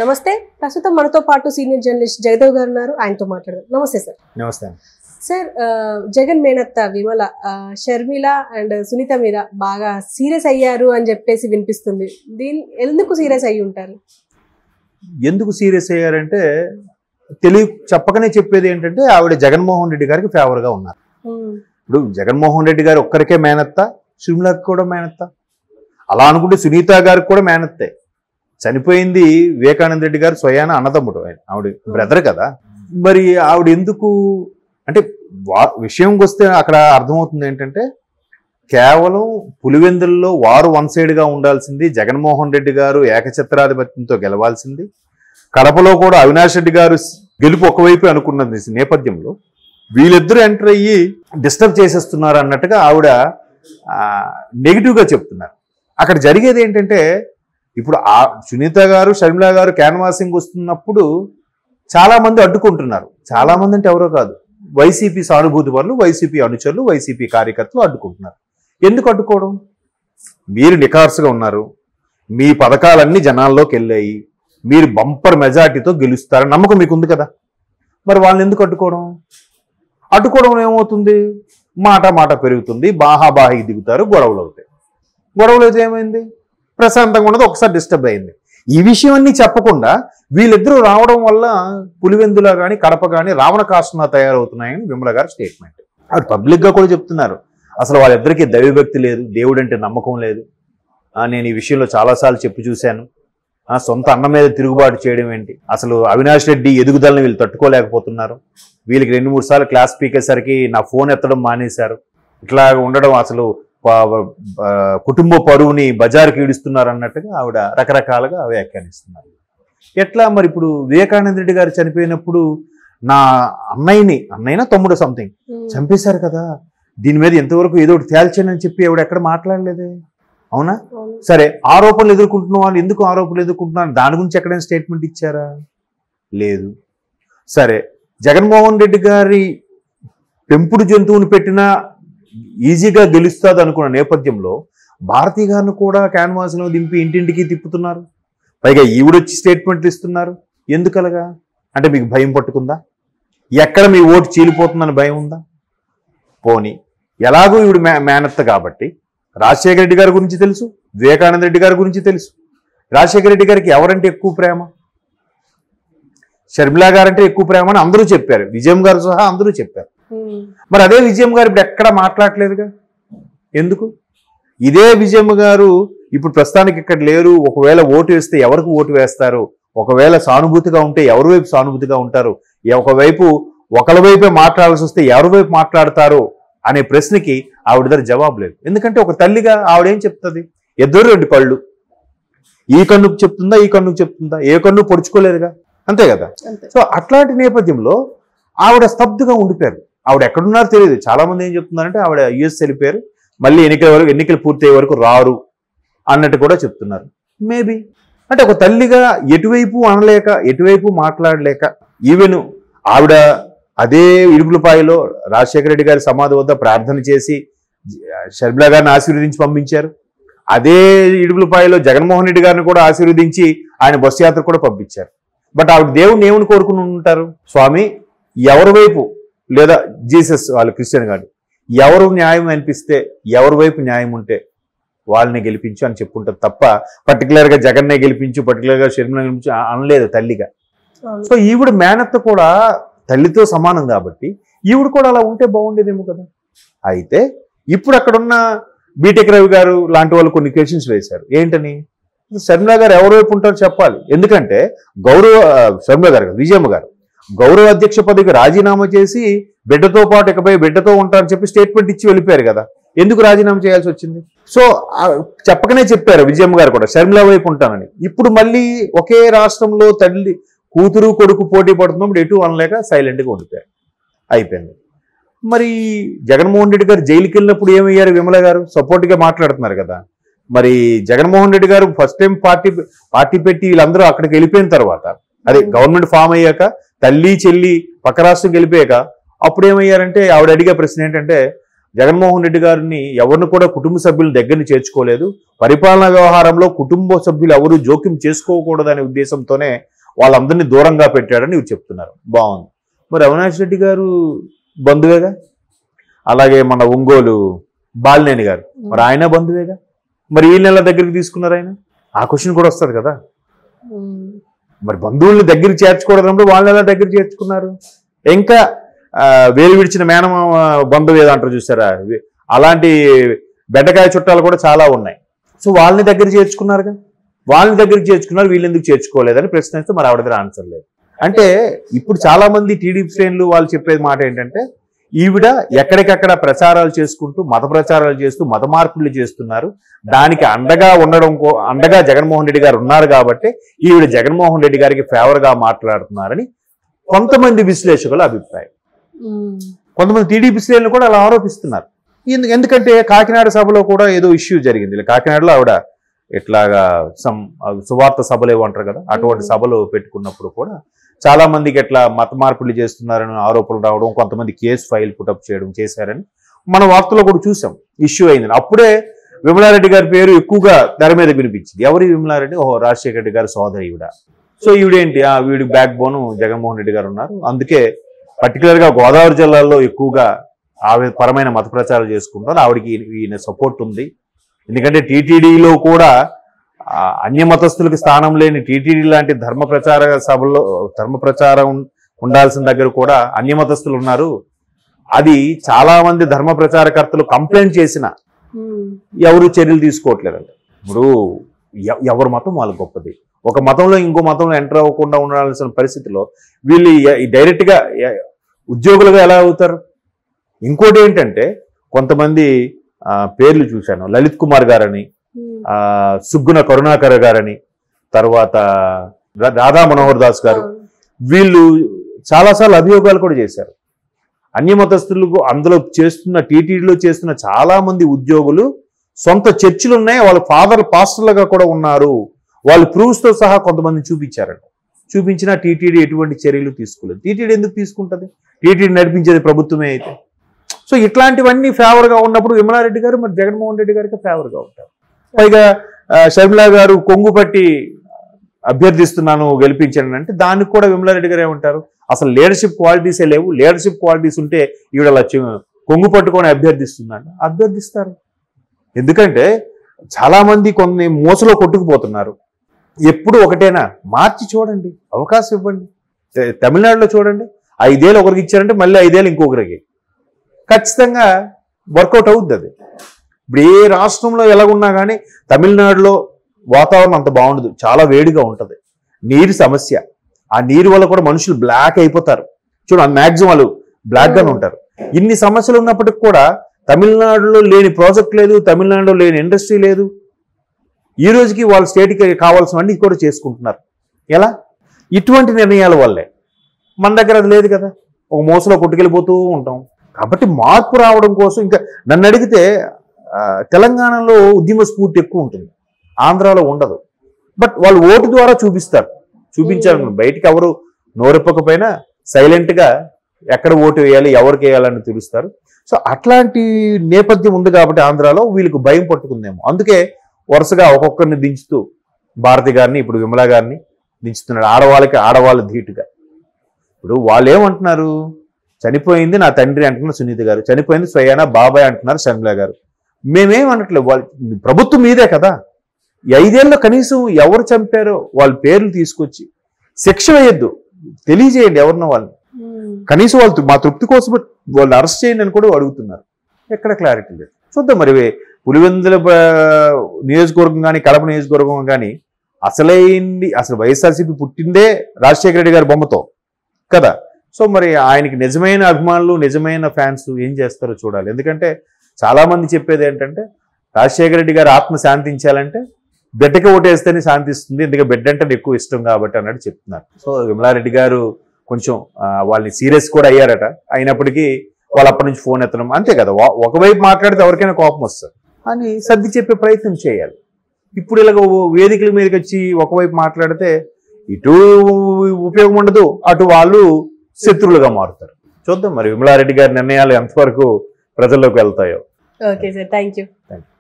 నమస్తే. ప్రస్తుతం మనతో పాటు సీనియర్ జర్నలిస్ట్ జగదేవ్ గారు ఉన్నారు. ఆయనతో మాట్లాడదాం. నమస్తే సార్. నమస్తే సార్. జగన్ మేనత్త విమల షర్మిల అండ్ సునీత మీద బాగా సీరియస్ అయ్యారు అని చెప్పేసి వినిపిస్తుంది. ఎందుకు సీరియస్ అయ్యి ఉంటారు? ఎందుకు సీరియస్ అయ్యారంటే చెప్పకనే చెప్పేది ఏంటంటే ఆవిడ జగన్మోహన్ రెడ్డి గారికి ఫేవర్గా ఉన్నారు. ఇప్పుడు జగన్మోహన్ రెడ్డి గారు ఒక్కరికే మేనత్త, షర్మిలకి కూడా మేనత్త. అలా అనుకుంటే సునీత గారికి కూడా మేనత్తే. చనిపోయింది వివేకానంద రెడ్డి గారు స్వయాన అన్నదమ్ముడు, ఆవిడ బ్రదర్ కదా. మరి ఆవిడ ఎందుకు అంటే విషయంకి వస్తే అక్కడ అర్థమవుతుంది ఏంటంటే కేవలం పులివెందుల్లో వారు వన్ సైడ్గా ఉండాల్సింది, జగన్మోహన్ రెడ్డి గారు ఏకఛత్రాధిపత్యంతో గెలవాల్సింది, కడపలో కూడా అవినాష్ రెడ్డి గారు గెలుపు ఒకవైపు అనుకున్నది నేపథ్యంలో వీళ్ళిద్దరూ ఎంటర్ అయ్యి డిస్టర్బ్ చేసేస్తున్నారు అన్నట్టుగా ఆవిడ నెగిటివ్గా చెప్తున్నారు. అక్కడ జరిగేది ఏంటంటే ఇప్పుడు సునీత గారు షర్మిల గారు క్యాన్వాసింగ్ వస్తున్నప్పుడు చాలామంది అడ్డుకుంటున్నారు. చాలామంది అంటే ఎవరో కాదు, వైసీపీ సానుభూతి పరులు, వైసీపీ అనుచరులు, వైసీపీ కార్యకర్తలు అడ్డుకుంటున్నారు. ఎందుకు అడ్డుకోవడం? మీరు నిఖార్సుగా ఉన్నారు, మీ పథకాలన్నీ జనాల్లోకి వెళ్ళాయి, మీరు బంపర్ మెజార్టీతో గెలుస్తారని నమ్మకం మీకు ఉంది కదా. మరి వాళ్ళని ఎందుకు అడ్డుకోవడం? అడ్డుకోవడం ఏమవుతుంది? మాట పెరుగుతుంది, బాహాబాహికి దిగుతారు, గొడవలు అవుతాయి. గొడవలు అయితే ఏమైంది? ప్రశాంతంగా ఉన్నది ఒకసారి డిస్టర్బ్ అయింది. ఈ విషయం అన్నీ చెప్పకుండా వీళ్ళిద్దరూ రావడం వల్ల పులివెందుల కానీ కడప కానీ రావణ కాష్టంగా తయారవుతున్నాయని విమల గారు స్టేట్మెంట్. ఆవిడ పబ్లిక్గా కూడా చెప్తున్నారు, అసలు వాళ్ళిద్దరికీ దైవభక్తి లేదు, దేవుడు అంటే నమ్మకం లేదు. నేను ఈ విషయంలో చాలాసార్లు చెప్పి చూశాను. సొంత అన్న మీద తిరుగుబాటు చేయడం ఏంటి? అసలు అవినాష్ రెడ్డి ఎదుగుదలని వీళ్ళు తట్టుకోలేకపోతున్నారు. వీళ్ళకి 2-3 సార్లు క్లాస్ పీకేసరికి నా ఫోన్ ఎత్తడం మానేశారు. ఇట్లా ఉండడం అసలు కుటుంబ పరువుని బజారుకి ఈడుస్తున్నారు అన్నట్టుగా ఆవిడ రకరకాలుగా వ్యాఖ్యానిస్తున్నారు. ఎట్లా మరి ఇప్పుడు వివేకానంద రెడ్డి గారు చనిపోయినప్పుడు నా అన్నయ్యనా తమ్ముడు సంథింగ్ చంపేశారు కదా, దీని మీద ఎంతవరకు ఏదో ఒకటి తేల్చానని చెప్పి ఆవిడ ఎక్కడ మాట్లాడలేదే, అవునా? సరే, ఆరోపణలు ఎదుర్కొంటున్న వాళ్ళు ఎందుకు ఆరోపణలు ఎదుర్కొంటున్నారు, దాని గురించి ఎక్కడైనా స్టేట్మెంట్ ఇచ్చారా? లేదు. సరే, జగన్మోహన్ రెడ్డి గారి పెంపుడు జంతువుని పెట్టినా ఈజీగా గెలుస్తుంది అనుకున్న నేపథ్యంలో భారతీ గారిని కూడా క్యాన్వాస్లో దింపి ఇంటింటికి తిప్పుతున్నారు. పైగా ఈవిడొచ్చి స్టేట్మెంట్లు ఇస్తున్నారు. ఎందుకలగా? అంటే మీకు భయం పట్టుకుందా? ఎక్కడ మీ ఓటు చీలిపోతుందని భయం ఉందా? పోనీ ఎలాగో ఈవిడ మేనత్త కాబట్టి రాజశేఖర రెడ్డి గారి గురించి తెలుసు, వివేకానంద రెడ్డి గారి గురించి తెలుసు. రాజశేఖర రెడ్డి గారికి ఎవరంటే ఎక్కువ ప్రేమ? షర్మిల గారంటే ఎక్కువ ప్రేమ అని అందరూ చెప్పారు, విజయం గారు సహా అందరూ చెప్పారు. మరి అదే విజయం గారు ఇప్పుడు ఎక్కడ మాట్లాడలేదుగా. ఎందుకు? ఇదే విజయం గారు ఇప్పుడు ప్రస్తుతానికి ఇక్కడ లేరు. ఒకవేళ ఓటు వేస్తే ఎవరికి ఓటు వేస్తారు, ఒకవేళ సానుభూతిగా ఉంటే ఎవరి వైపు సానుభూతిగా ఉంటారు, ఒకరి వైపే మాట్లాడాల్సి వస్తే ఎవరి వైపు మాట్లాడతారు అనే ప్రశ్నకి ఆవిడ దగ్గర జవాబు లేదు. ఎందుకంటే ఒక తల్లిగా ఆవిడేం చెప్తుంది? ఇద్దరు 2 కళ్ళు, ఈ కన్నుకు చెప్తుందా, ఈ కన్నుకు చెప్తుందా? ఏ కన్ను పొడుచుకోలేదుగా, అంతే కదా. సో అట్లాంటి నేపథ్యంలో ఆవిడ స్తబ్దుగా ఉండిపోయారు. ఆవిడ ఎక్కడున్నారో తెలియదు. చాలా మంది ఏం చెప్తున్నారంటే ఆవిడ యుఎస్ వెళ్ళిపోయారు, మళ్ళీ ఎన్నికలు పూర్తయ్యే వరకు రారు అన్నట్టు కూడా చెప్తున్నారు. మేబీ అంటే ఒక తల్లిగా ఎటువైపు అనలేక, ఎటువైపు మాట్లాడలేక, ఈవెన్ ఆవిడ అదే ఇడుపులపాయలో రాజశేఖర రెడ్డి గారి సమాధి వద్ద ప్రార్థన చేసి షర్మిల గారిని ఆశీర్వదించి పంపించారు. అదే ఇడుపులపాయలో జగన్మోహన్ రెడ్డి గారిని కూడా ఆశీర్వదించి ఆయన బస్సు యాత్ర కూడా పంపించారు. బట్ ఆవిడ దేవుడిని ఏమని కోరుకుని ఉంటారు? స్వామి, ఎవరి వైపు, లేదా జీసస్ వాళ్ళు క్రిస్టియన్ గారు, ఎవరు న్యాయం అనిపిస్తే, ఎవరి వైపు న్యాయం ఉంటే వాళ్ళని గెలిపించు అని చెప్పుకుంటారు తప్ప పర్టికులర్గా జగన్నే గెలిపించు, పర్టికులర్గా షర్మిల గెలిపించు అనలేదు తల్లిగా. సో ఈవిడ మేనత్త కూడా తల్లితో సమానం కాబట్టి ఈవిడ కూడా అలా ఉంటే బాగుండేదేమో కదా. అయితే ఇప్పుడు అక్కడున్న బీటెక్ రవి గారు లాంటి వాళ్ళు కొన్ని క్వశ్చన్స్ వేశారు. ఏంటని? షర్మిల గారు ఎవరి వైపు ఉంటారో చెప్పాలి. ఎందుకంటే షర్మిల గారు, విజయమ్మ గారు గౌరవ అధ్యక్ష పదవికి రాజీనామా చేసి బిడ్డతో పాటు ఇకపై బిడ్డతో ఉంటారని చెప్పి స్టేట్మెంట్ ఇచ్చి వెళ్ళిపోయారు కదా. ఎందుకు రాజీనామా చేయాల్సి వచ్చింది? సో చెప్పకనే చెప్పారు విజయమ్మ గారు కూడా షర్మిల వైపు ఉంటానని. ఇప్పుడు మళ్ళీ ఒకే రాష్ట్రంలో తల్లి కూతురు కొడుకు పోటీ పడుతున్నప్పుడు ఎటు అనలేక సైలెంట్గా ఉండిపోయారు. అయిపోయింది. మరి జగన్మోహన్ రెడ్డి గారు జైలుకి వెళ్ళినప్పుడు ఏమయ్యారు? విమల గారు సపోర్ట్గా మాట్లాడుతున్నారు కదా. మరి జగన్మోహన్ రెడ్డి గారు ఫస్ట్ టైం పార్టీ పెట్టి వీళ్ళందరూ అక్కడికి వెళ్ళిపోయిన తర్వాత, అదే గవర్నమెంట్ ఫామ్ అయ్యాక, తల్లి చెల్లి పక్క రాష్ట్రం వెళ్ళిపోయాక అప్పుడు ఏమయ్యారంటే ఆవిడ అడిగే ప్రశ్న ఏంటంటే జగన్మోహన్ రెడ్డి గారిని ఎవరిని కూడా కుటుంబ సభ్యుల దగ్గరని చేర్చుకోలేదు. పరిపాలనా వ్యవహారంలో కుటుంబ సభ్యులు ఎవరు జోక్యం చేసుకోకూడదనే ఉద్దేశంతోనే వాళ్ళందరినీ దూరంగా పెట్టాడని ఇవి చెప్తున్నారు. బాగుంది. మరి అవినాష్ రెడ్డి గారు బంధువేగా, అలాగే మన ఒంగోలు బాలినేని గారు మరి ఆయన బంధువేగా, మరి ఈ నెల దగ్గరికి తీసుకున్నారు ఆయన? ఆ క్వశ్చన్ కూడా వస్తుంది కదా. మరి బంధువుల్ని దగ్గరికి చేర్చుకోవడం వాళ్ళని ఎలా దగ్గర చేర్చుకున్నారు? ఇంకా వేలు విడిచిన మేనమ బంధువు ఏదో అంటారు చూసారా, అలాంటి బెండకాయ చుట్టాలు కూడా చాలా ఉన్నాయి. సో వాళ్ళని దగ్గర చేర్చుకున్నారుగా, వాళ్ళని దగ్గరికి చేర్చుకున్నారు, వీళ్ళు ఎందుకు చేర్చుకోలేదని ప్రశ్నిస్తే మరి ఆవిడ దగ్గర ఆన్సర్ లేదు. అంటే ఇప్పుడు చాలా మంది టీడీపీ శ్రేణులు వాళ్ళు చెప్పేది మాట ఏంటంటే, ఈవిడ ఎక్కడికక్కడ ప్రచారాలు చేసుకుంటూ మత ప్రచారాలు చేస్తూ మత మార్పులు చేస్తున్నారు, దానికి అండగా జగన్మోహన్ రెడ్డి గారు ఉన్నారు కాబట్టి ఈవిడ జగన్మోహన్ రెడ్డి గారికి ఫేవర్గా మాట్లాడుతున్నారని కొంతమంది విశ్లేషకుల అభిప్రాయం. కొంతమంది టీడీపీ శ్రేణులు కూడా అలా ఆరోపిస్తున్నారు. ఎందుకంటే కాకినాడ సభలో కూడా ఏదో ఇష్యూ జరిగింది. కాకినాడలో ఆవిడ ఇట్లాగా సువార్త సభలు ఏమంటారు కదా, అటువంటి సభలు పెట్టుకున్నప్పుడు కూడా చాలా మందికి ఎట్లా మత మార్పులు చేస్తున్నారని ఆరోపణలు రావడం, కొంతమంది కేసు ఫైల్ పుటప్ చేయడం చేశారని మన వార్తలో కూడా చూసాం. ఇష్యూ అయింది. అప్పుడే విమలారెడ్డి గారి పేరు ఎక్కువగా తెర మీద వినిపించింది. ఎవరి విమలారెడ్డి? రాజశేఖర రెడ్డి గారి సోదరి ఈవిడ. సో ఈవిడేంటి, వీడి బ్యాక్ బోన్ జగన్మోహన్ రెడ్డి గారు ఉన్నారు. అందుకే పర్టికులర్గా గోదావరి జిల్లాలో ఎక్కువగా ఆవిడ పరమైన మత ప్రచారాలు చేసుకుంటారు. ఆవిడకి ఈయన సపోర్ట్ ఉంది. ఎందుకంటే టీటీడీలో కూడా అన్య మతస్థులకు స్థానం లేని టీటీడీ లాంటి ధర్మ ప్రచార సభల్లో ధర్మ ప్రచారం ఉండాల్సిన దగ్గర కూడా అన్య మతస్థులు ఉన్నారు. అది చాలా మంది ధర్మ ప్రచారకర్తలు కంప్లైంట్ చేసిన ఎవరు చర్యలు తీసుకోవట్లేదంట. ఇప్పుడు ఎవరి మతం వాళ్ళ గొప్పది. ఒక మతంలో ఇంకో మతంలో ఎంటర్ అవ్వకుండా ఉండాల్సిన పరిస్థితిలో వీళ్ళు డైరెక్ట్గా ఉద్యోగులుగా ఎలా అవుతారు? ఇంకోటి ఏంటంటే, కొంతమంది పేర్లు చూశాను, లలిత్ కుమార్ గారని, సుగ్గున కరుణాకర్ గారని, తర్వాత రాధా మనోహర్ దాస్ గారు, వీళ్ళు చాలాసార్లు అభియోగాలు కూడా చేశారు. అన్యమతస్థులకు అందులో చేస్తున్న టీటీడీలో చేస్తున్న చాలా మంది ఉద్యోగులు సొంత చర్చిలు ఉన్నాయి, వాళ్ళ ఫాదర్ పాస్టర్లుగా కూడా ఉన్నారు, వాళ్ళు ప్రూఫ్స్తో సహా కొంతమంది చూపించారంట. చూపించినా టీటీడీ ఎటువంటి చర్యలు తీసుకోలేదు. టీటీడీ ఎందుకు తీసుకుంటుంది? టీటీడీ నడిపించేది ప్రభుత్వమే అయితే. సో ఇట్లాంటివన్నీ ఫేవర్గా ఉన్నప్పుడు విమలారెడ్డి గారు మరి జగన్మోహన్ రెడ్డి గారికి ఫేవర్గా ఉంటారు. పైగా షర్మిల గారు కొంగు పట్టి అభ్యర్థిస్తున్నాను గెలిపించాను అంటే దానికి కూడా విమలారెడ్డి గారు ఏమంటారు? అసలు లీడర్షిప్ క్వాలిటీసే లేవు, లీడర్షిప్ క్వాలిటీస్ ఉంటే ఈవిడ అలా కొంగు పట్టుకొని అభ్యర్థిస్తుందంట. అభ్యర్థిస్తారు. ఎందుకంటే చాలా మంది కొన్ని మోసలో కొట్టుకుపోతున్నారు. ఎప్పుడు ఒకటేనా? మార్చి చూడండి, అవకాశం ఇవ్వండి. తమిళనాడులో చూడండి, 5 ఏళ్ళు ఒకరికి ఇచ్చారంటే మళ్ళీ 5 ఏళ్ళు ఇంకొకరికి. ఖచ్చితంగా వర్కౌట్ అవుద్ది అది. ఇప్పుడు ఏ రాష్ట్రంలో ఎలాగున్నా కానీ తమిళనాడులో వాతావరణం అంత బాగుండదు, చాలా వేడిగా ఉంటుంది. నీరు సమస్య. ఆ నీరు వల్ల కూడా మనుషులు బ్లాక్ అయిపోతారు. చూడండి, మ్యాక్సిమం వాళ్ళు బ్లాక్గానే ఉంటారు. ఇన్ని సమస్యలు ఉన్నప్పటికి కూడా తమిళనాడులో లేని ప్రాజెక్ట్ లేదు, తమిళనాడులో లేని ఇండస్ట్రీ లేదు. ఈ రోజుకి వాళ్ళ స్టేట్కి కావాల్సినవన్నీ కూడా చేసుకుంటున్నారు. ఎలా? ఇటువంటి నిర్ణయాల వల్లే. మన దగ్గర అది లేదు కదా, ఒక మోసలో కొట్టుకెళ్ళిపోతూ ఉంటాం. కాబట్టి మార్పు రావడం కోసం ఇంకా నన్ను అడిగితే తెలంగాణలో ఉద్యమ స్ఫూర్తి ఎక్కువ ఉంటుంది, ఆంధ్రాలో ఉండదు. బట్ వాళ్ళు ఓటు ద్వారా చూపిస్తారు. చూపించారు, బయటికి ఎవరు నోరెప్పకపోయినా సైలెంట్గా ఎక్కడ ఓటు వేయాలి, ఎవరికి వేయాలని తెలుస్తారు. సో అట్లాంటి నేపథ్యం ఉంది కాబట్టి ఆంధ్రాలో వీళ్ళకి భయం పట్టుకుందేమో. అందుకే వరుసగా ఒక్కొక్కరిని దించుతూ భారతి గారిని, ఇప్పుడు విమలా గారిని దించుతున్నాడు. ఆడవాళ్ళు ధీటుగా. ఇప్పుడు వాళ్ళు ఏమంటున్నారు? చనిపోయింది నా తండ్రి అంటున్నారు సునీత గారు, చనిపోయింది స్వయానా బాబాయ్ అంటున్నారు షర్మిల గారు. మేమేమనట్లేదు, వాళ్ళు ప్రభుత్వం మీదే కదా. 5 ఏళ్ళలో కనీసం ఎవరు చంపారో వాళ్ళ పేర్లు తీసుకొచ్చి శిక్ష వేయద్దు, తెలియజేయండి ఎవరినో వాళ్ళని. కనీసం వాళ్ళు మా తృప్తి కోసం వాళ్ళు అరెస్ట్ చేయండి అని కూడా అడుగుతున్నారు. ఎక్కడ క్లారిటీ లేదు. చూద్దాం మరి. పులివెందుల నియోజకవర్గం కానీ కడప నియోజకవర్గం కానీ అసలు వైఎస్ఆర్సీపీ పుట్టిందే రాజశేఖర రెడ్డి గారి బొమ్మతో కదా. సో మరి ఆయనకి నిజమైన అభిమానులు, నిజమైన ఫ్యాన్స్ ఏం చేస్తారో చూడాలి. ఎందుకంటే చాలా మంది చెప్పేది ఏంటంటే, రాజశేఖర రెడ్డి గారు ఆత్మ శాంతించాలంటే బిడ్డకి ఓటేస్తేనే శాంతిస్తుంది, ఎందుకంటే బిడ్డ అంటే ఎక్కువ ఇష్టం కాబట్టి అన్నట్టు చెప్తున్నారు. సో విమలారెడ్డి గారు కొంచెం వాళ్ళని సీరియస్ కూడా అయ్యారట. అయినప్పటికీ వాళ్ళు అప్పటి నుంచి ఫోన్ ఎత్తడం అంతే కదా. ఒకవైపు మాట్లాడితే ఎవరికైనా కోపం వస్తుంది అని సర్ది చెప్పే ప్రయత్నం చేయాలి. ఇప్పుడు ఇలాగ వేదికల మీదకి వచ్చి ఒకవైపు మాట్లాడితే ఇటు ఉపయోగం ఉండదు, అటు వాళ్ళు శత్రువులుగా మారుతారు. చూద్దాం మరి విమలారెడ్డి గారి నిర్ణయాలు ఎంతవరకు ప్రజల్లోకి వెళ్తాయో. Okay sir, thank you. Thank you.